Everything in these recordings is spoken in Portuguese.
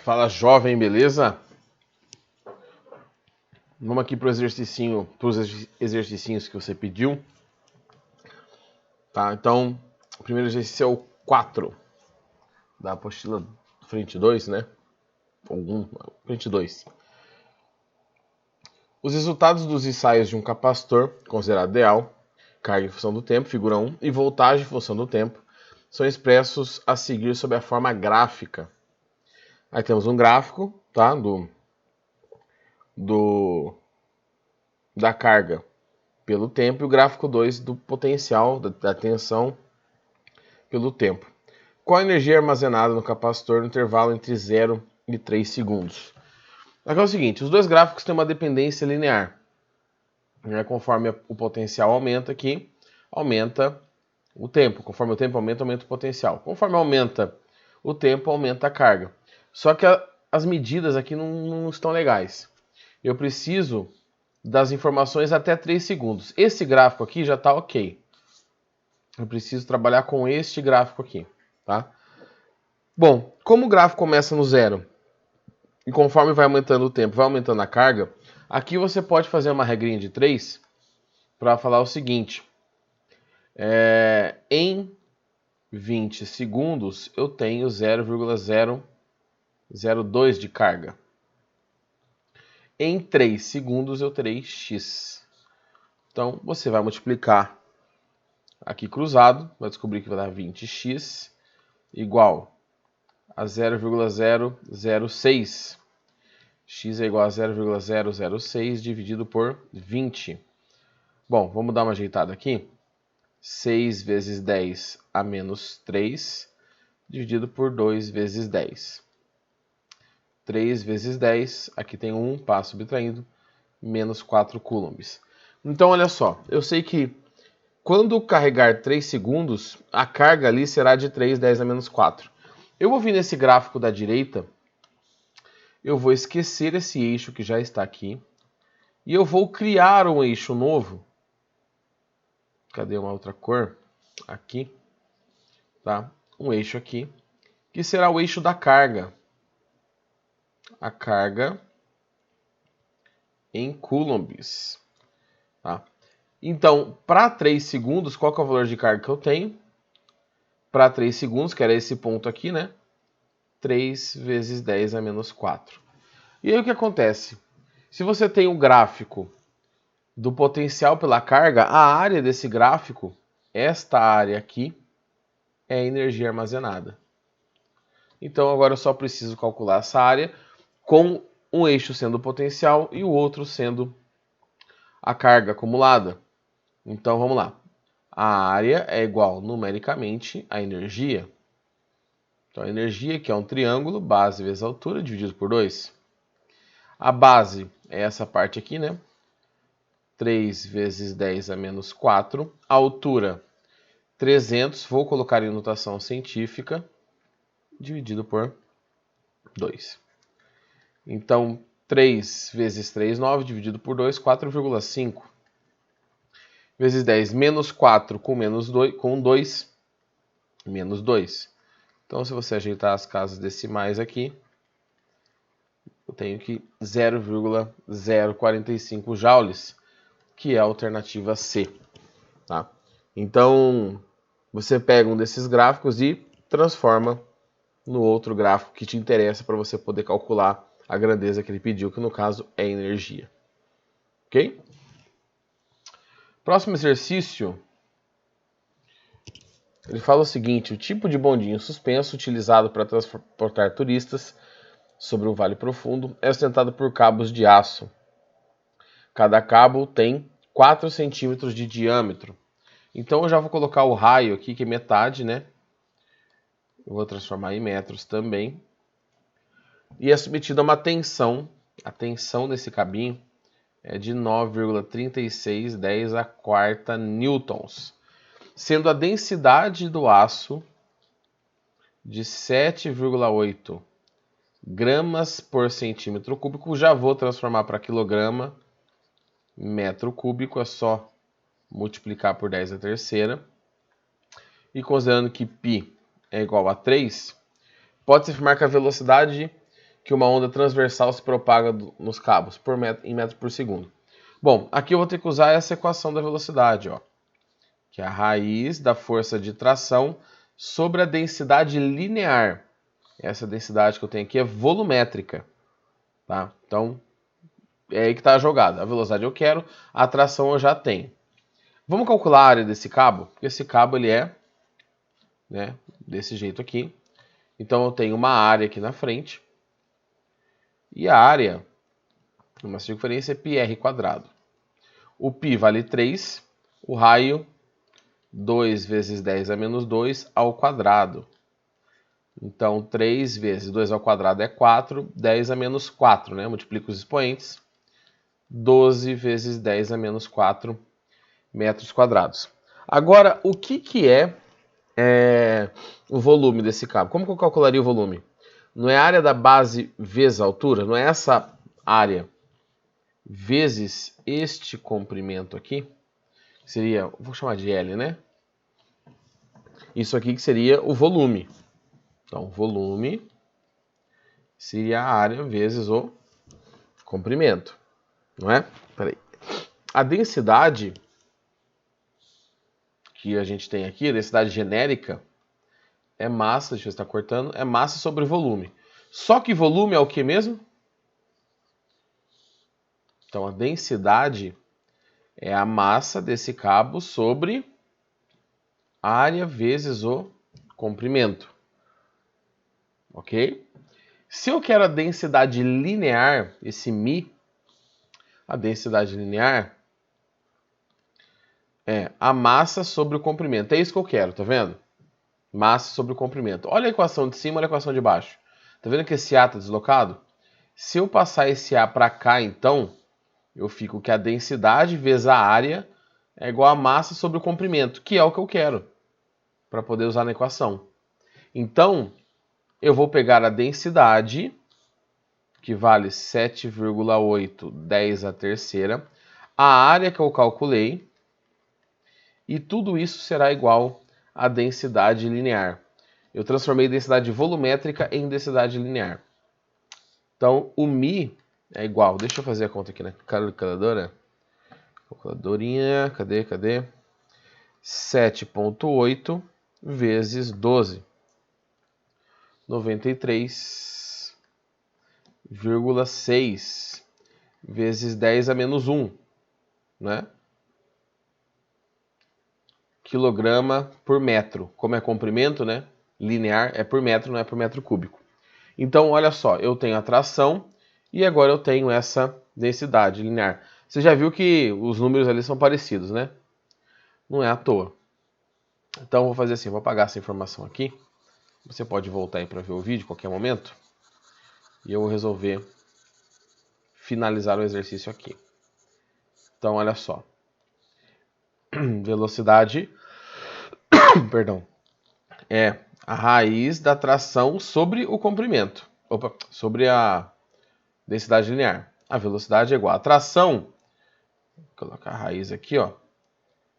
Fala, jovem, beleza? Vamos aqui para os exercicinhos que você pediu. Tá, então, o primeiro exercício é o 4 da apostila frente 2, né? Frente 2. Os resultados dos ensaios de um capacitor, considerado ideal, carga em função do tempo, figura 1, e voltagem em função do tempo, são expressos a seguir sob a forma gráfica. Aí temos um gráfico, tá? Da carga pelo tempo e o gráfico 2 do potencial da tensão pelo tempo. Qual a energia armazenada no capacitor no intervalo entre 0 e 3 segundos? Aqui é o seguinte, os dois gráficos têm uma dependência linear. Conforme o potencial aumenta aqui, aumenta o tempo. Conforme o tempo aumenta, aumenta o potencial. Conforme aumenta o tempo, aumenta a carga. Só que as medidas aqui não estão legais. Eu preciso das informações até 3 segundos. Esse gráfico aqui já está ok. Eu preciso trabalhar com este gráfico aqui, tá? Bom, como o gráfico começa no 0 e conforme vai aumentando o tempo, vai aumentando a carga, aqui você pode fazer uma regrinha de 3 para falar o seguinte. Em 20 segundos eu tenho 0,002 de carga. Em 3 segundos eu terei x. Então você vai multiplicar aqui cruzado, vai descobrir que vai dar 20x igual a 0,006. X é igual a 0,006 dividido por 20. Bom, vamos dar uma ajeitada aqui. 6 vezes 10 a menos 3 dividido por 2 vezes 10. 3 vezes 10, aqui tem 1, passo subtraindo, menos 4 coulombs. Então, olha só, eu sei que quando carregar 3 segundos, a carga ali será de 3, 10 a menos 4. Eu vou vir nesse gráfico da direita, eu vou esquecer esse eixo que já está aqui, e eu vou criar um eixo novo. Cadê uma outra cor? Aqui, tá? Um eixo aqui, que será o eixo da carga. A carga em coulombs, tá? Então, para 3 segundos, qual que é o valor de carga que eu tenho? Para 3 segundos, que era esse ponto aqui, né? 3 vezes 10 a menos 4. E aí o que acontece? Se você tem um gráfico do potencial pela carga, a área desse gráfico, esta área aqui, é a energia armazenada. Então agora eu só preciso calcular essa área com um eixo sendo o potencial e o outro sendo a carga acumulada. Então vamos lá. A área é igual numericamente à energia. Então a energia, que é um triângulo, base vezes altura, dividido por 2. A base é essa parte aqui, né? 3 vezes 10 a menos 4. A altura, 300. Vou colocar em notação científica, dividido por 2. Então, 3 vezes 3, 9, dividido por 2, 4,5. Vezes 10, menos 4 com menos 2, com 2, menos 2. Então, se você ajeitar as casas decimais aqui, eu tenho que 0,045 joules, que é a alternativa C. Tá? Então, você pega um desses gráficos e transforma no outro gráfico que te interessa para você poder calcular a grandeza que ele pediu, que no caso é energia. Ok? Próximo exercício, ele fala o seguinte: o tipo de bondinho suspenso utilizado para transportar turistas sobre um vale profundo é sustentado por cabos de aço. Cada cabo tem 4 centímetros de diâmetro. Então eu já vou colocar o raio aqui, que é metade, né? Eu vou transformar em metros também. E é submetido a uma tensão. A tensão desse cabinho é de 9,3610 a quarta newtons, sendo a densidade do aço de 7,8 gramas por centímetro cúbico. Já vou transformar para quilograma, metro cúbico, é só multiplicar por 10 a terceira. E considerando que π é igual a 3, pode-se afirmar que a velocidade que uma onda transversal se propaga nos cabos em metros por segundo? Bom, aqui eu vou ter que usar essa equação da velocidade, ó, que é a raiz da força de tração sobre a densidade linear. Essa densidade que eu tenho aqui é volumétrica, tá? Então, é aí que está a jogada. A velocidade eu quero, a tração eu já tenho. Vamos calcular a área desse cabo, porque esse cabo ele é, né, desse jeito aqui. Então eu tenho uma área aqui na frente. E a área, uma circunferência é πr². O π vale 3, o raio 2 vezes 10 a menos 2 ao quadrado. Então 3 vezes 2 ao quadrado é 4, 10 a menos 4, né? Multiplica os expoentes. 12 vezes 10 a menos 4 metros quadrados. Agora, o que é o volume desse cabo? Como que eu calcularia o volume? Não é a área da base vezes a altura? Não é essa área vezes este comprimento aqui? Seria, vou chamar de L, né? Isso aqui que seria o volume. Então, volume seria a área vezes o comprimento, não é? Peraí. A densidade que a gente tem aqui, a densidade genérica, é massa, deixa eu estar cortando, é massa sobre volume. Só que volume é o que mesmo? Então, a densidade é a massa desse cabo sobre a área vezes o comprimento. Ok? Se eu quero a densidade linear, esse μ, a densidade linear é a massa sobre o comprimento. É isso que eu quero, tá vendo? Massa sobre o comprimento. Olha a equação de cima, olha a equação de baixo. Tá vendo que esse A está deslocado? Se eu passar esse A para cá, então, eu fico que a densidade vezes a área é igual a massa sobre o comprimento, que é o que eu quero, para poder usar na equação. Então, eu vou pegar a densidade, que vale 7,8 10 a terceira, a área que eu calculei, e tudo isso será igual à densidade linear. Eu transformei densidade volumétrica em densidade linear. Então, o μ é igual... Deixa eu fazer a conta aqui na calculadora. Calculadorinha, cadê? 7,8 vezes 12. 93,6 vezes 10 a menos 1, né? Quilograma por metro. Como é comprimento, né? Linear é por metro, não é por metro cúbico. Então, olha só, eu tenho a tração e agora eu tenho essa densidade linear. Você já viu que os números ali são parecidos, né? Não é à toa. Então, eu vou fazer assim, vou apagar essa informação aqui. Você pode voltar aí para ver o vídeo a qualquer momento. E eu vou resolver finalizar o exercício aqui. Então, olha só. Velocidade, perdão, é a raiz da tração sobre o comprimento. Sobre a densidade linear. A velocidade é igual a tração. Vou colocar a raiz aqui, ó.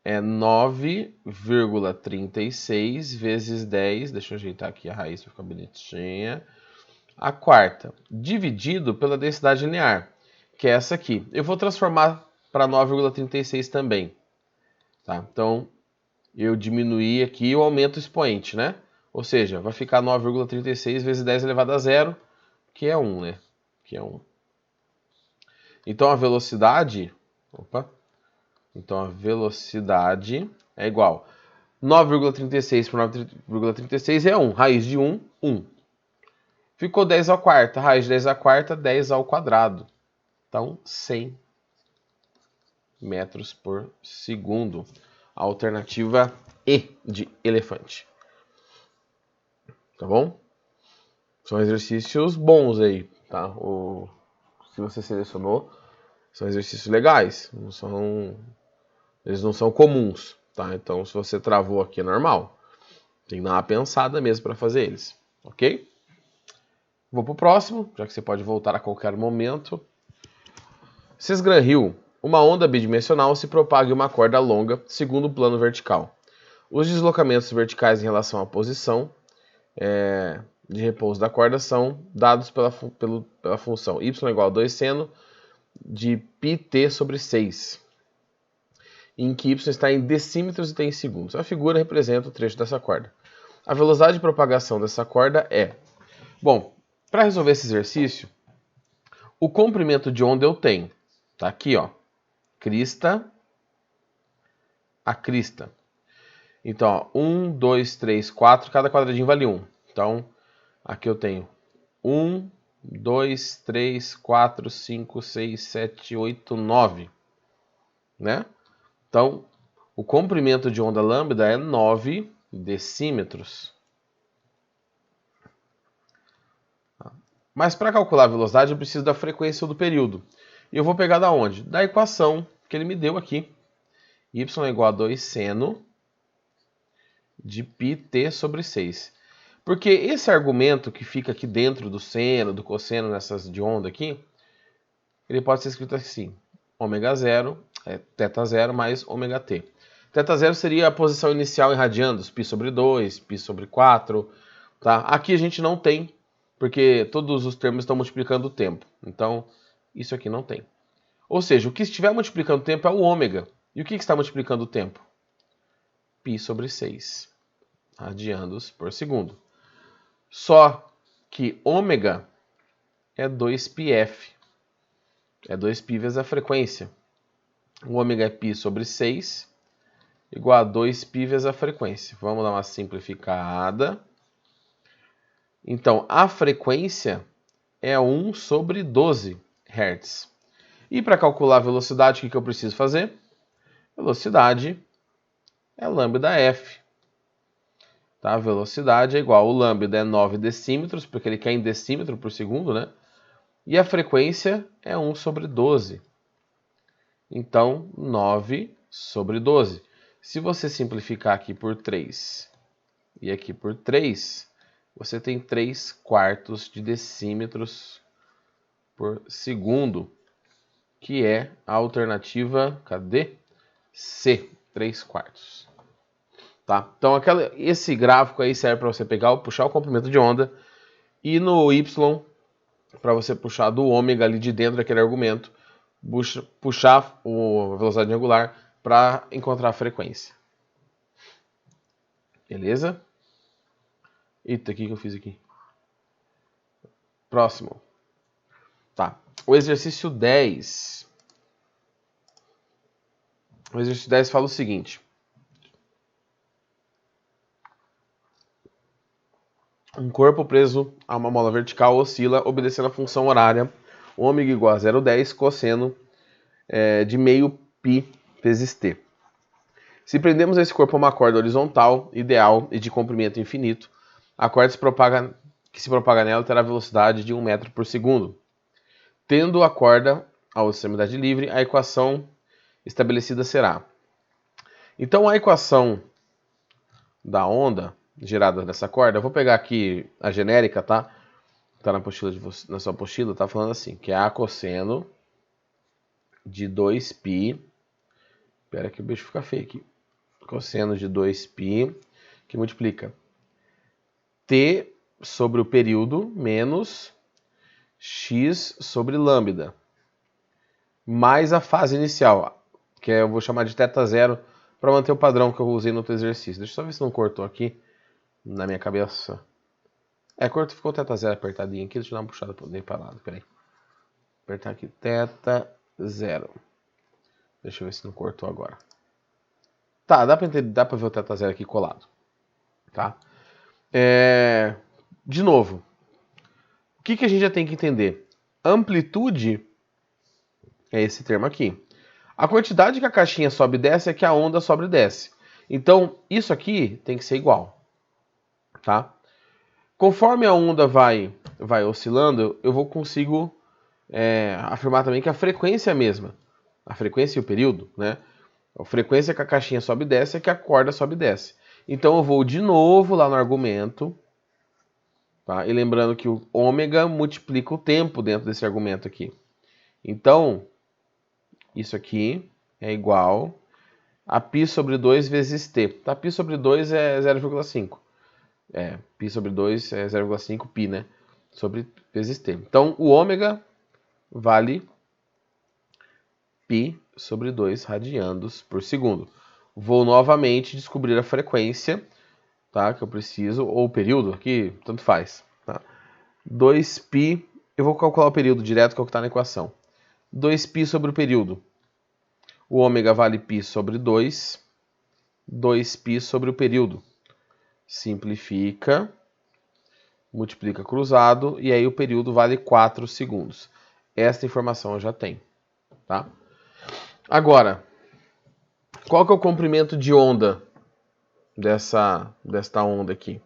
É 9,36 vezes 10. Deixa eu ajeitar aqui a raiz para ficar bonitinha. A quarta, dividido pela densidade linear, que é essa aqui. Eu vou transformar para 9,36 também. Tá? Então, eu diminuí aqui e eu aumento o expoente, né? Ou seja, vai ficar 9,36 vezes 10 elevado a zero, que é 1, né? Que é 1. Então, a velocidade... Então, a velocidade é igual. 9,36 por 9,36 é 1. Raiz de 1, 1. Ficou 10 ao quarto. Raiz de 10 à quarta, 10 ao quadrado. Então, 100 metros por segundo. A alternativa E de elefante. Tá bom? São exercícios bons aí, tá? Se você selecionou, são exercícios legais. Eles não são comuns, tá? Então, se você travou aqui, é normal. Tem que dar uma pensada mesmo para fazer eles, ok? Vou pro próximo, já que você pode voltar a qualquer momento. Cisgram Hill. Uma onda bidimensional se propaga em uma corda longa, segundo o plano vertical. Os deslocamentos verticais em relação à posição de repouso da corda são dados pela função y igual a 2 seno de πt sobre 6, em que y está em decímetros e t em segundos. A figura representa o trecho dessa corda. A velocidade de propagação dessa corda é... Bom, para resolver esse exercício, o comprimento de onda eu tenho. Tá aqui, ó. Crista a crista. Então, ó, 1, 2, 3, 4, cada quadradinho vale 1. Então, aqui eu tenho 1, 2, 3, 4, 5, 6, 7, 8, 9. Né? Então, o comprimento de onda lambda é 9 decímetros. Mas para calcular a velocidade eu preciso da frequência do período. E eu vou pegar da onde? Da equação que ele me deu aqui. Y é igual a 2 seno de πt sobre 6. Porque esse argumento que fica aqui dentro do seno, do cosseno, nessas de onda aqui, ele pode ser escrito assim. Ômega 0 é θ0 mais ômega t. θ0 seria a posição inicial em radianos, π sobre 2, π sobre 4. Tá? Aqui a gente não tem, porque todos os termos estão multiplicando o tempo. Então, isso aqui não tem. Ou seja, o que estiver multiplicando o tempo é o ômega. E o que está multiplicando o tempo? π sobre 6 radianos por segundo. Só que ômega é 2πf. É 2π vezes a frequência. O ômega é π sobre 6 igual a 2π vezes a frequência. Vamos dar uma simplificada. Então, a frequência é 1 sobre 12 Hz. E para calcular a velocidade, o que eu preciso fazer? Velocidade é lambda f. Tá? A velocidade é igual, o lambda é 9 decímetros, porque ele quer em decímetro por segundo, né? E a frequência é 1 sobre 12. Então, 9 sobre 12. Se você simplificar aqui por 3 e aqui por 3, você tem 3 quartos de decímetros por segundo, que é a alternativa, cadê? C, 3 quartos. Tá? Então, esse gráfico aí serve para você pegar, puxar o comprimento de onda, e no Y, para você puxar do ômega ali de dentro daquele argumento, puxar a velocidade angular para encontrar a frequência. Beleza? Eita, o que eu fiz aqui? Próximo. Tá. O exercício 10. O exercício 10 fala o seguinte. Um corpo preso a uma mola vertical oscila obedecendo a função horária ômega igual a 0,10 cosseno de meio π vezes t. Se prendemos esse corpo a uma corda horizontal, ideal e de comprimento infinito, a corda que se propaga nela terá velocidade de 1 metro por segundo. Tendo a corda a extremidade livre, a equação estabelecida será. Então a equação da onda gerada nessa corda, eu vou pegar aqui a genérica, tá? Tá na sua apostila, tá falando assim, que é a cosseno de 2π. Espera que o bicho fica feio aqui. Cosseno de 2π, que multiplica t sobre o período menos x sobre lambda, mais a fase inicial, que eu vou chamar de θ0, para manter o padrão que eu usei no outro exercício. Deixa eu só ver se não cortou aqui na minha cabeça. Ficou θ0 apertadinho aqui. Deixa eu dar uma puxada bem para lado. Peraí. Apertar aqui. θ0. Deixa eu ver se não cortou agora. Tá, dá para ver o θ0 aqui colado. Tá? De novo. O que a gente já tem que entender? Amplitude é esse termo aqui. A quantidade que a caixinha sobe e desce é que a onda sobe e desce. Então, isso aqui tem que ser igual. Tá? Conforme a onda vai oscilando, eu consigo afirmar também que a frequência é a mesma. A frequência e o período, né? A frequência que a caixinha sobe e desce é que a corda sobe e desce. Então eu vou de novo lá no argumento. Tá? E lembrando que o ômega multiplica o tempo dentro desse argumento aqui. Então, isso aqui é igual a π sobre 2 vezes t. Tá? Π sobre 2 é 0,5. π sobre 2 é 0,5 π, né? Sobre vezes t. Então, o ômega vale π sobre 2 radianos por segundo. Vou novamente descobrir a frequência, tá? Que eu preciso, ou o período aqui, tanto faz. Tá? 2π, eu vou calcular o período direto, que é o que está na equação. 2π sobre o período. O ômega vale π sobre 2. 2π sobre o período. Simplifica. Multiplica cruzado. E aí o período vale 4 segundos. Esta informação eu já tenho. Tá? Agora, qual que é o comprimento de onda desta onda aqui?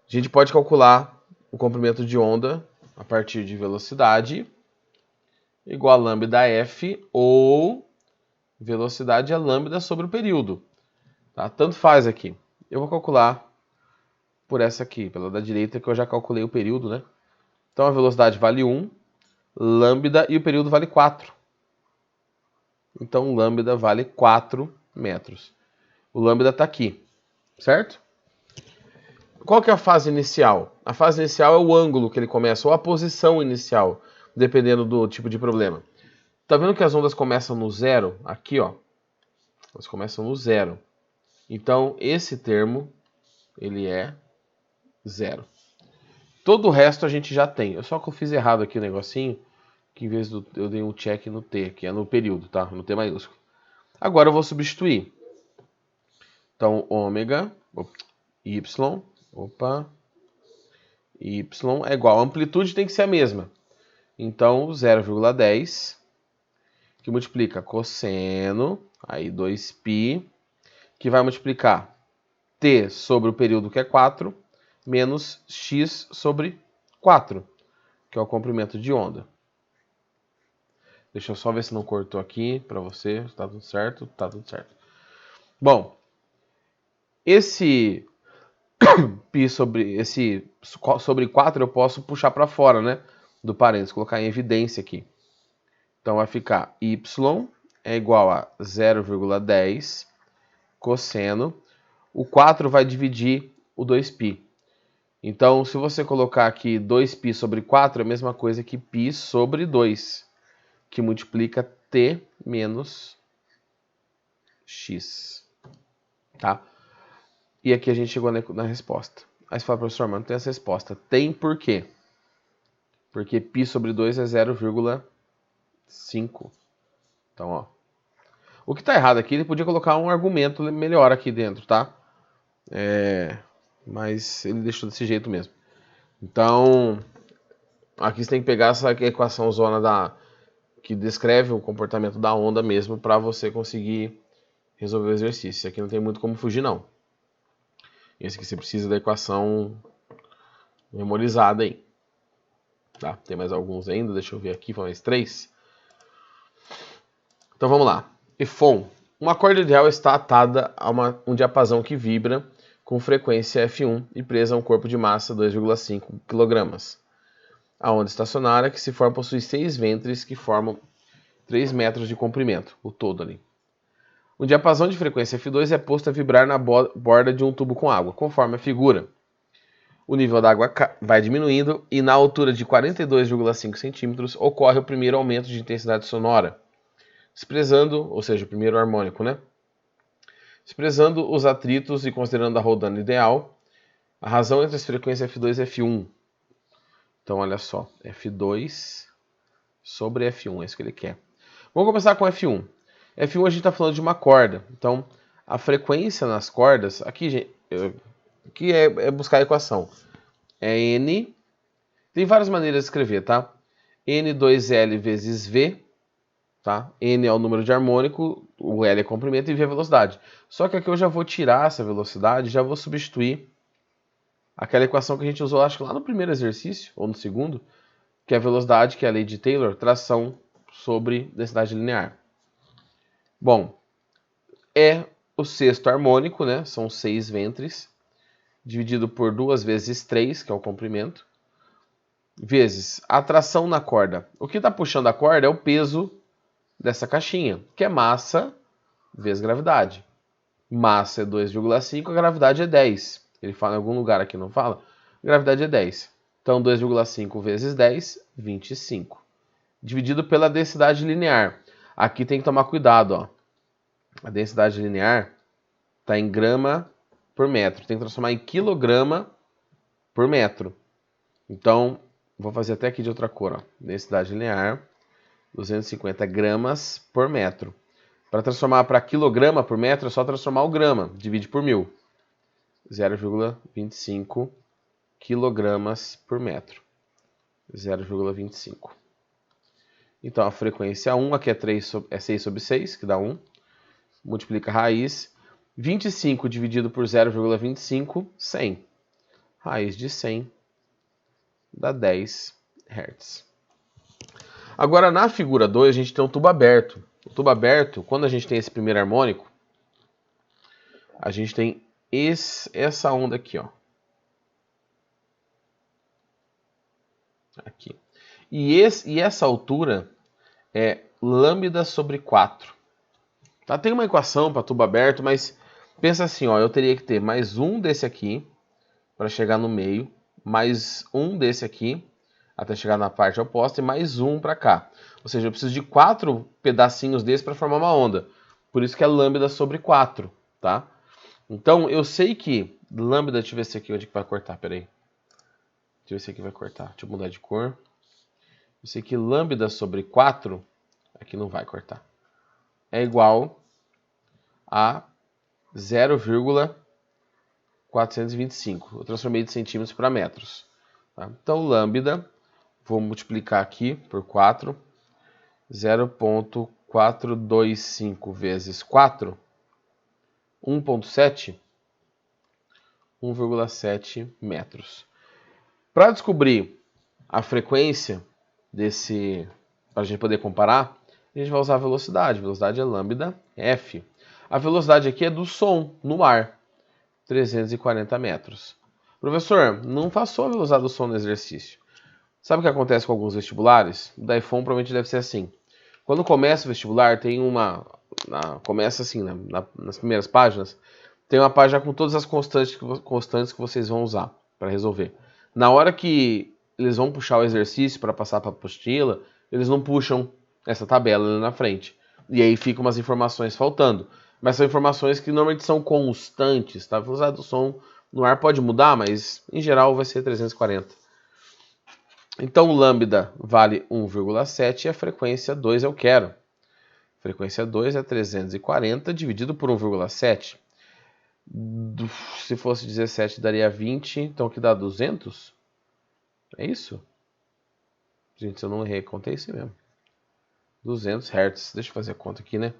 A gente pode calcular o comprimento de onda a partir de velocidade igual a lambda f, ou velocidade é lambda sobre o período. Tá? Tanto faz aqui. Eu vou calcular por essa aqui, pela da direita, que eu já calculei o período, né? Então a velocidade vale 1, lambda, e o período vale 4. Então lambda vale 4 metros. O lambda está aqui, certo? Qual que é a fase inicial? A fase inicial é o ângulo que ele começa, ou a posição inicial, dependendo do tipo de problema. Tá vendo que as ondas começam no zero? Aqui, ó. Elas começam no zero. Então, esse termo, ele é zero. Todo o resto a gente já tem. Só que eu fiz errado aqui o negocinho, que em vez do eu dei um check no T, que é no período, tá? No T maiúsculo. Agora eu vou substituir. Então, ômega, y, y é igual. A amplitude tem que ser a mesma. Então, 0,10, que multiplica cosseno, aí 2π, que vai multiplicar t sobre o período, que é 4, menos x sobre 4, que é o comprimento de onda. Deixa eu só ver se não cortou aqui para você. Tá tudo certo? Tá tudo certo. Bom, esse π sobre 4 eu posso puxar para fora, né? Do parênteses, colocar em evidência aqui. Então vai ficar y é igual a 0,10 cosseno. O 4 vai dividir o 2π. Então, se você colocar aqui 2π sobre 4, é a mesma coisa que π sobre 2, que multiplica t menos x. Tá? E aqui a gente chegou na resposta. Aí você fala, professor, mas não tem essa resposta. Tem por quê? Porque π sobre 2 é 0,5. Então, ó. O que está errado aqui, ele podia colocar um argumento melhor aqui dentro, tá? Mas ele deixou desse jeito mesmo. Então, aqui você tem que pegar essa equação zona que descreve o comportamento da onda mesmo para você conseguir resolver o exercício. Esse aqui não tem muito como fugir, não. Esse aqui você precisa da equação memorizada aí. Tá? Tem mais alguns ainda, deixa eu ver aqui, foi mais 3. Então vamos lá. Efon. Uma corda ideal está atada a um diapasão que vibra com frequência F1 e presa a um corpo de massa 2,5 kg. A onda estacionária que se forma possui 6 ventres que formam 3 metros de comprimento, o todo ali. O diapasão de frequência F2 é posto a vibrar na borda de um tubo com água, conforme a figura. O nível da água vai diminuindo e na altura de 42,5 centímetros ocorre o primeiro aumento de intensidade sonora, desprezando, ou seja, o primeiro harmônico, né? Desprezando os atritos e considerando a rodana ideal, a razão entre as frequências F2 e F1. Então, olha só, F2 sobre F1, é isso que ele quer. Vamos começar com F1. F1 a gente está falando de uma corda, então a frequência nas cordas, aqui é buscar a equação, é N, tem várias maneiras de escrever, tá? N2L vezes V, tá? N é o número de harmônico, o L é comprimento e V é velocidade. Só que aqui eu já vou tirar essa velocidade, já vou substituir aquela equação que a gente usou, acho que lá no primeiro exercício, ou no segundo, que é a velocidade, que é a lei de Taylor, tração sobre densidade linear. Bom, é o sexto harmônico, né? São 6 ventres, dividido por 2 vezes 3, que é o comprimento, vezes a tração na corda. O que está puxando a corda é o peso dessa caixinha, que é massa vezes gravidade. Massa é 2,5, a gravidade é 10. Ele fala em algum lugar aqui, não fala? Gravidade é 10. Então, 2,5 vezes 10, 25. Dividido pela densidade linear. Aqui tem que tomar cuidado, ó. A densidade linear está em grama por metro. Tem que transformar em quilograma por metro. Então, vou fazer até aqui de outra cor, ó. Densidade linear, 250 gramas por metro. Para transformar para quilograma por metro, é só transformar o grama. Divide por 1000. 0,25 quilogramas por metro. 0,25. Então, a frequência 1, aqui é 6 sobre 6, que dá 1. Multiplica a raiz. 25 dividido por 0,25, 100. Raiz de 100 dá 10 Hz. Agora, na figura 2, a gente tem um tubo aberto. O tubo aberto, quando a gente tem esse primeiro harmônico, a gente tem essa onda aqui, ó. Aqui. E essa altura é lambda sobre 4. Tá? Tem uma equação para tubo aberto, mas pensa assim, ó, eu teria que ter mais um desse aqui para chegar no meio, mais um desse aqui até chegar na parte oposta e mais um para cá. Ou seja, eu preciso de 4 pedacinhos desse para formar uma onda. Por isso que é lambda sobre 4, tá? Então, eu sei que lambda, deixa eu ver se aqui onde que vai cortar, peraí. Deixa eu ver se aqui vai cortar. Deixa eu mudar de cor. Eu sei que lambda sobre 4, aqui não vai cortar, é igual a 0,425. Eu transformei de centímetros para metros. Tá? Então, lambda, vou multiplicar aqui por 4. 0,425 vezes 4, 1,7. 1,7 metros. Para descobrir a frequência desse, para a gente poder comparar, a gente vai usar a velocidade. A velocidade é lambda f. A velocidade aqui é do som no ar, 340 metros. Professor, não passou a velocidade do som no exercício. Sabe o que acontece com alguns vestibulares? O da iPhone provavelmente deve ser assim. Quando começa o vestibular, tem uma... começa assim, nas primeiras páginas, tem uma página com todas as constantes que vocês vão usar para resolver. Na hora que eles vão puxar o exercício para passar para a apostila, eles não puxam essa tabela ali na frente. E aí ficam umas informações faltando. Mas são informações que normalmente são constantes, tá? A velocidade do som no ar pode mudar, mas em geral vai ser 340. Então, o lambda vale 1,7 e a frequência 2 eu quero. A frequência 2 é 340 dividido por 1,7. Se fosse 17 daria 20, então aqui dá 200? É isso? Gente, se eu não errei, contei isso mesmo. 200 Hz. Deixa eu fazer a conta aqui, né?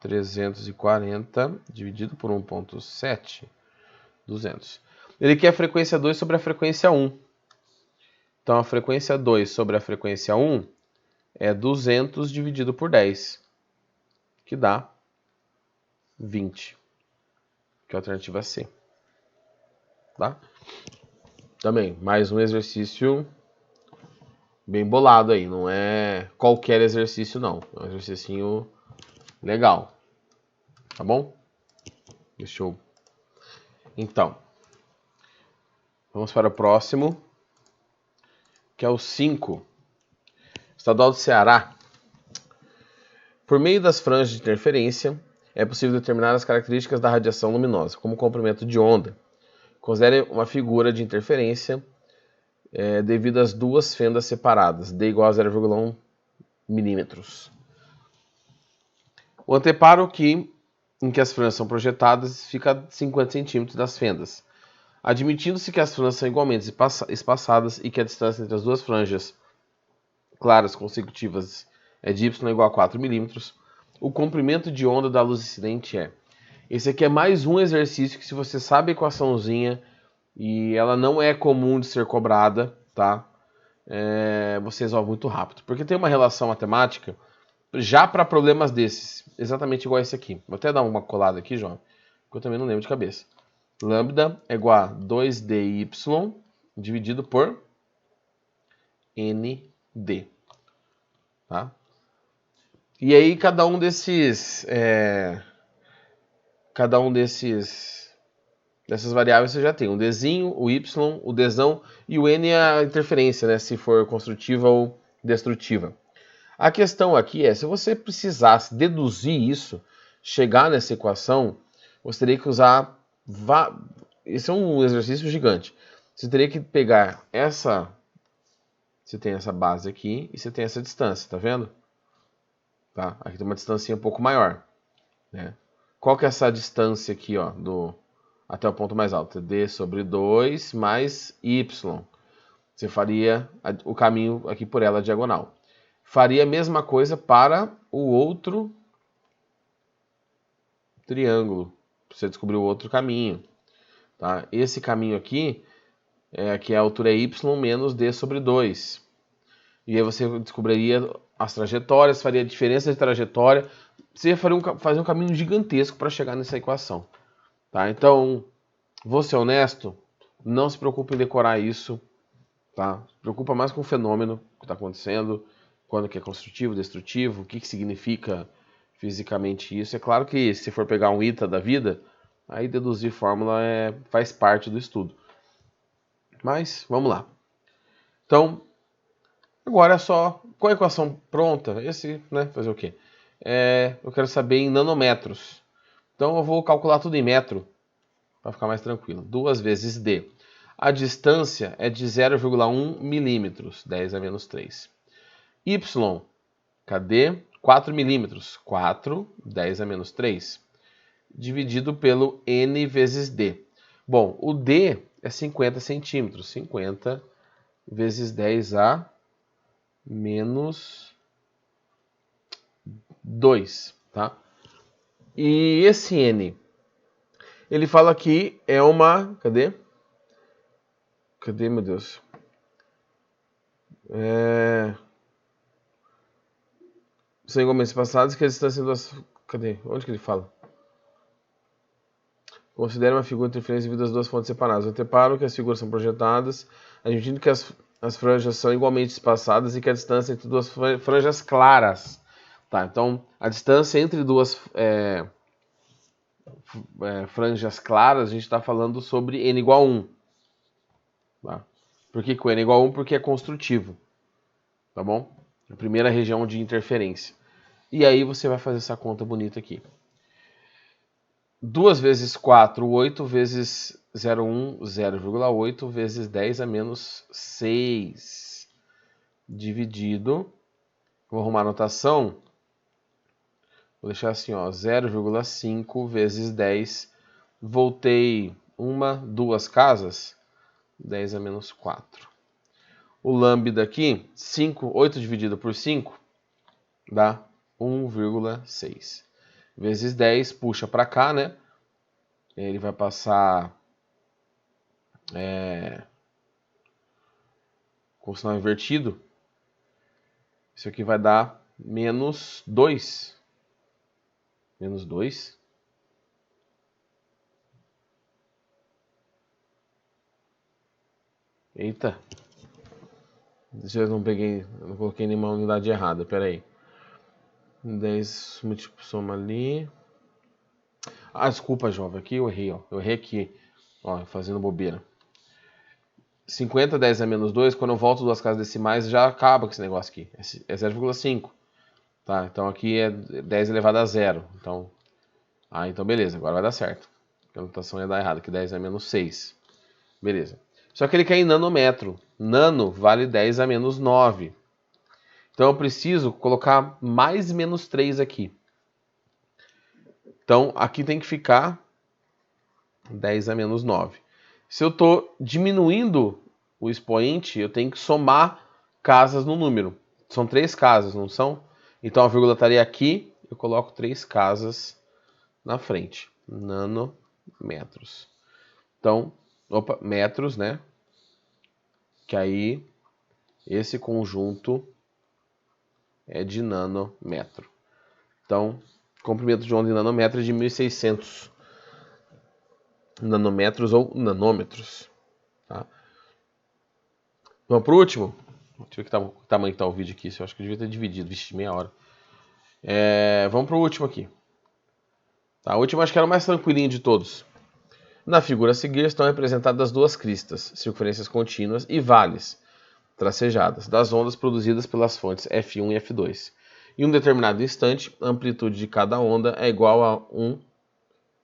340 dividido por 1,7. 200. Ele quer a frequência 2 sobre a frequência 1. Então, a frequência 2 sobre a frequência 1 é 200 dividido por 10, que dá 20, que é a alternativa C. Tá? Também, mais um exercício bem bolado aí. Não é qualquer exercício, não. É um exercício legal. Tá bom? Deixa eu... Então, vamos para o próximo, que é o 5. Estadual do Ceará. Por meio das franjas de interferência, é possível determinar as características da radiação luminosa, como comprimento de onda. Considere uma figura de interferência devido às duas fendas separadas, d igual a 0,1 milímetros. O anteparo em que as franjas são projetadas fica a 50 centímetros das fendas. Admitindo-se que as franjas são igualmente espaçadas e que a distância entre as duas franjas claras consecutivas é de y igual a 4 milímetros, o comprimento de onda da luz incidente é... Esse aqui é mais um exercício que, se você sabe a equaçãozinha e ela não é comum de ser cobrada, tá? Você resolve muito rápido. Porque tem uma relação matemática já para problemas desses, exatamente igual a esse aqui. Vou até dar uma colada aqui, João, porque eu também não lembro de cabeça. Lambda é igual a 2dy dividido por nd. Tá? E aí cada um desses Dessas variáveis você já tem o Dzinho, o Y, o Dzão e o N é a interferência, né? Se for construtiva ou destrutiva. A questão aqui é, se você precisasse deduzir isso, chegar nessa equação, você teria que usar... Esse é um exercício gigante. Você teria que pegar essa... Você tem essa base aqui e você tem essa distância, tá vendo? Tá? Aqui tem uma distância um pouco maior, né? Qual que é essa distância aqui, ó, até o ponto mais alto? D sobre 2 mais Y. Você faria o caminho aqui por ela diagonal. Faria a mesma coisa para o outro triângulo. Você descobriu outro caminho. Tá? Esse caminho aqui que a altura é y menos d sobre 2. E aí você descobriria as trajetórias, faria a diferença de trajetória. Você ia fazer um caminho gigantesco para chegar nessa equação. Tá? Então, vou ser honesto, não se preocupe em decorar isso. Tá? Se preocupa mais com o fenômeno que está acontecendo, quando que é construtivo, destrutivo, o que significa fisicamente isso. É claro que se for pegar um ITA da vida, aí deduzir fórmula faz parte do estudo. Mas, vamos lá. Então, agora é só, com a equação pronta, fazer o quê? Eu quero saber em nanômetros. Então eu vou calcular tudo em metro, para ficar mais tranquilo. 2 vezes D. A distância é de 0,1 milímetros, 10 a menos 3. Y, cadê? 4 milímetros, 4, 10 a menos 3. Dividido pelo N vezes D. Bom, o D é 50 centímetros. 50 vezes 10 a menos 2, tá? E esse N, ele fala que é uma... Cadê? Cadê, meu Deus? São igualmente passados que a distância entre duas... Cadê? Onde que ele fala? Considere uma figura de interferência devido às duas fontes separadas. Eu reparo que as figuras são projetadas, admitindo que as franjas são igualmente espaçadas e que a distância entre duas franjas claras. Tá, então, a distância entre duas franjas claras, a gente está falando sobre n igual a 1. Tá? Por que o n é igual a 1? Porque é construtivo. Tá bom? A primeira região de interferência. E aí você vai fazer essa conta bonita aqui. 2 vezes 4, 8 vezes 0,1, 0,8 vezes 10 a menos 6. Dividido. Vou arrumar a notação. Vou deixar assim, ó, 0,5 vezes 10. Voltei 1, 2 casas. 10 a menos 4. O lambda aqui, 8 dividido por 5, dá 1,6. Vezes 10, puxa para cá, né? Ele vai passar com o sinal invertido. Isso aqui vai dar menos 2. Menos 2. Eita. Deixa eu não coloquei nenhuma unidade errada, pera aí. 10 múltiplo soma ali. Ah, desculpa, jovem, aqui eu errei, ó. Eu errei aqui, ó, fazendo bobeira. 50, 10 a menos 2, quando eu volto duas casas decimais, já acaba com esse negócio aqui. É 0,5. Tá, então aqui é 10 elevado a 0. Então, então beleza, agora vai dar certo. A anotação ia dar errado, que 10 a menos 6. Beleza. Só que ele quer em nanômetro. Nano vale 10 a menos 9. Então eu preciso colocar mais menos 3 aqui. Então aqui tem que ficar 10 a menos 9. Se eu estou diminuindo o expoente, eu tenho que somar casas no número. São 3 casas, não são? Então a vírgula estaria aqui, eu coloco 3 casas na frente. Nanômetros. Então, metros, né? Que aí esse conjunto é de nanômetro. Então, comprimento de onda em nanômetro é de 1.600 nanômetros ou nanômetros. Tá? Vamos para o último? Deixa eu ver que tamanho está o vídeo aqui. Eu acho que eu devia ter dividido. Vixe, meia hora. Vamos para o último aqui. Tá? O último acho que era o mais tranquilinho de todos. Na figura a seguir estão representadas duas cristas, circunferências contínuas e vales, tracejadas, das ondas produzidas pelas fontes F1 e F2. Em um determinado instante, a amplitude de cada onda é igual a 1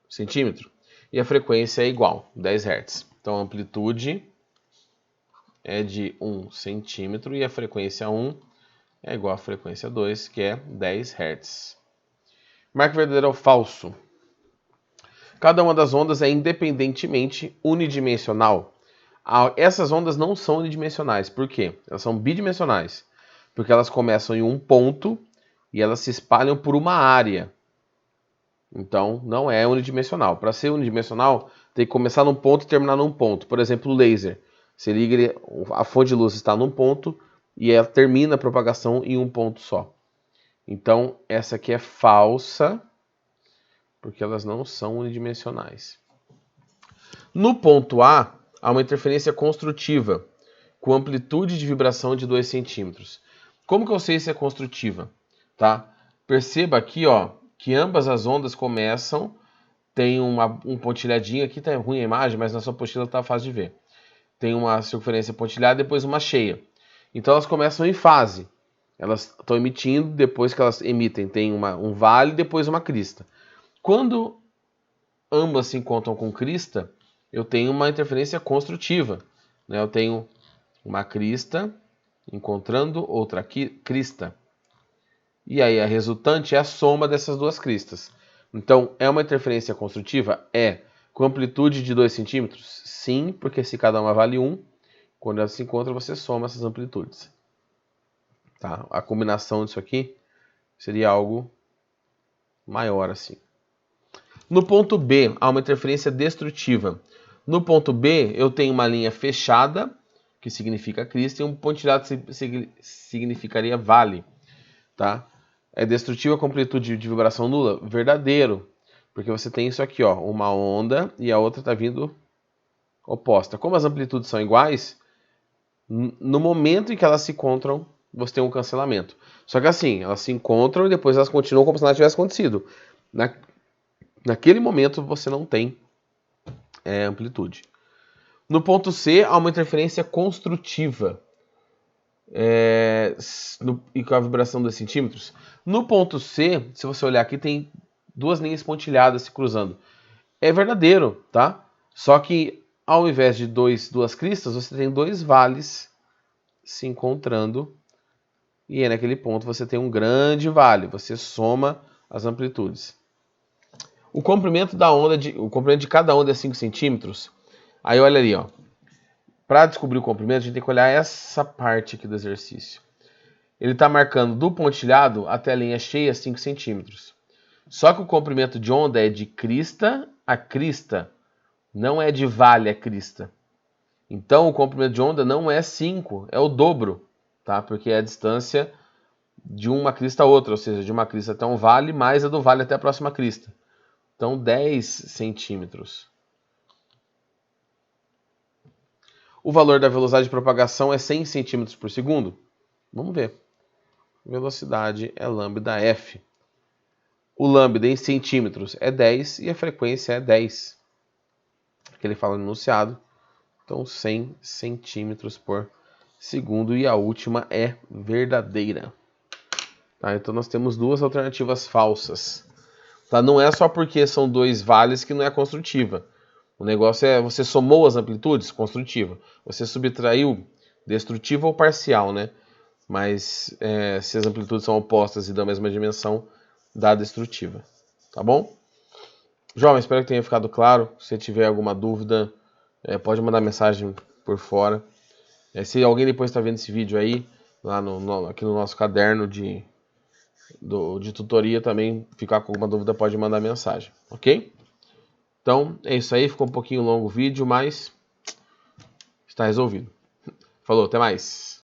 centímetro e a frequência é igual, 10 Hz. Então a amplitude é de 1 centímetro e a frequência 1 é igual à frequência 2, que é 10 Hz. Marque verdadeiro ou falso. Cada uma das ondas é independentemente unidimensional. Essas ondas não são unidimensionais. Por quê? Elas são bidimensionais. Porque elas começam em um ponto e elas se espalham por uma área. Então, não é unidimensional. Para ser unidimensional, tem que começar num ponto e terminar num ponto. Por exemplo, o laser. Você liga, a fonte de luz está num ponto e ela termina a propagação em um ponto só. Então, essa aqui é falsa, porque elas não são unidimensionais. No ponto A, há uma interferência construtiva, com amplitude de vibração de 2 centímetros. Como que eu sei se é construtiva? Tá? Perceba aqui, ó, que ambas as ondas começam, tem um pontilhadinho, aqui tá ruim a imagem, mas na sua apostila tá fácil de ver. Tem uma circunferência pontilhada e depois uma cheia. Então elas começam em fase. Elas estão emitindo, depois que elas emitem tem um vale e depois uma crista. Quando ambas se encontram com crista, eu tenho uma interferência construtiva. Né? Eu tenho uma crista encontrando outra crista. E aí a resultante é a soma dessas duas cristas. Então, é uma interferência construtiva? É. Com amplitude de 2 centímetros? Sim, porque se cada uma vale 1, quando elas se encontram, você soma essas amplitudes. Tá? A combinação disso aqui seria algo maior assim. No ponto B, há uma interferência destrutiva. No ponto B, eu tenho uma linha fechada, que significa crista, e um pontilhado significaria vale. Tá? É destrutiva com amplitude de vibração nula? Verdadeiro. Porque você tem isso aqui, ó, uma onda e a outra está vindo oposta. Como as amplitudes são iguais, no momento em que elas se encontram, você tem um cancelamento. Só que assim, elas se encontram e depois elas continuam como se nada tivesse acontecido. Naquele momento você não tem amplitude. No ponto C, há uma interferência construtiva. E com a vibração de 2 centímetros. No ponto C, se você olhar aqui, tem duas linhas pontilhadas se cruzando. É verdadeiro, tá? Só que ao invés de duas cristas, você tem dois vales se encontrando. E aí naquele ponto você tem um grande vale. Você soma as amplitudes. O comprimento de cada onda é 5 centímetros. Aí olha ali, ó. Para descobrir o comprimento, a gente tem que olhar essa parte aqui do exercício. Ele está marcando do pontilhado até a linha cheia 5 centímetros. Só que o comprimento de onda é de crista a crista, não é de vale a crista. Então o comprimento de onda não é 5, é o dobro, tá? Porque é a distância de uma crista a outra, ou seja, de uma crista até um vale, mais a do vale até a próxima crista. Então 10 centímetros. O valor da velocidade de propagação é 100 centímetros por segundo? Vamos ver. Velocidade é lambda f. O lambda em centímetros é 10 e a frequência é 10. Que ele fala no enunciado. Então 100 centímetros por segundo e a última é verdadeira. Tá? Então nós temos duas alternativas falsas. Tá? Não é só porque são dois vales que não é construtiva. O negócio é, você somou as amplitudes, construtiva. Você subtraiu, destrutiva ou parcial, né? Mas se as amplitudes são opostas e da mesma dimensão, dá destrutiva. Tá bom? Jovem, espero que tenha ficado claro. Se tiver alguma dúvida, pode mandar mensagem por fora. Se alguém depois está vendo esse vídeo aí, lá aqui no nosso caderno de tutoria também, ficar com alguma dúvida, pode mandar mensagem, ok? Então, é isso aí. Ficou um pouquinho longo o vídeo, mas está resolvido. Falou, até mais.